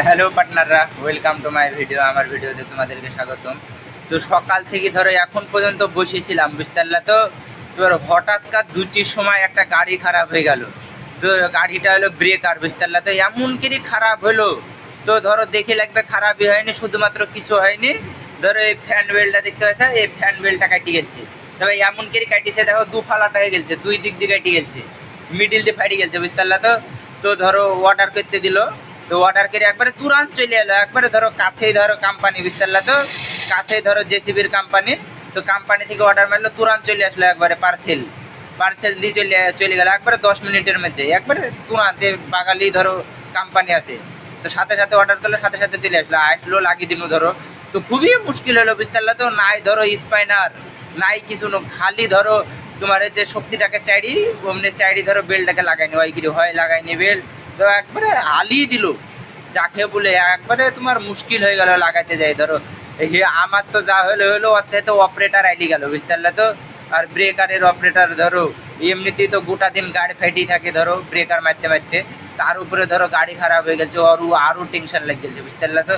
Hello পার্টনাররা, welcome to my video. আমার ভিডিওতে তোমাদেরকে স্বাগতম। তো সকাল থেকে ধরো এখন পর্যন্ত বসেছিলাম, বুঝতে পারলা তো। তোর হঠাৎকার দুটির সময় একটা গাড়ি খারাপ হয়ে গেল। তো গাড়িটা হলো ব্রেকার, বুঝতে পারলা তো। এমন করে খারাপ হলো, তো ধরো দেখে লাগবে খারাপই হয়নি, শুধুমাত্র কিছু হয়নি। ধরো এই ফ্যান বেলটা দেখতে পাচ্ছ, এই ফ্যান বেলটা কাটি গেছে। তবে এমন করে কাটিছে, দেখো দু ফালাটা হয়ে গেছে, দুই দিক দিয়ে কাটি গেছে, মিডিল দিয়ে ফাটি গেছে, বুঝতে পারলা তো। তো ধরো অর্ডার করতে দিল, তো অর্ডার করে একবারে তুরান্ত চলে এলো, একবারে ধরো কাছেই ধরো কোম্পানি, বুঝতে পারলা তো। কাছেই ধরো জেসিবির কোম্পানি, তো কোম্পানি থেকে অর্ডার মারলো, তুরান্ত চলে আসলো একবারে পার্সেল। পার্সেল দিয়ে চলে গেল একবারে 10 মিনিটের মধ্যে, একবারে তুরান্ত। বাঙালি ধরো কোম্পানি আছে, তো সাথে সাথে অর্ডার করলে সাথে সাথে চলে আসলো লাগিয়ে দিল ধরো। তো খুবই মুশকিল হলো, বুঝতে পারলা তো। নাই ধরো স্পাইনার, নাই কিছু খালি ধরো তোমার হচ্ছে শক্তিটাকে চাইড়ি, অমনি চাইড়ি ধরো বেলটাকে লাগাইনি, ওই কিছু হয় লাগাইনি বেল। তো একবারে হালিয়ে দিল, যাকে বলে একবারে তোমার মুশকিল হয়ে গেল লাগাইতে যাই ধরো। আমার তো যা হলো হচ্ছে, তো অপারেটার আইলি গেল, বুঝতে পারলে তো। আর ব্রেকারের অপারেটার ধরো এমনিতেই তো গোটা দিন গাড়ি ফেটি থাকে ধরো ব্রেকার মারতে মারতে, তার উপরে ধরো গাড়ি খারাপ হয়ে গেছে, আরও টেনশন লেগে গেছে, বুঝতে পারলে তো।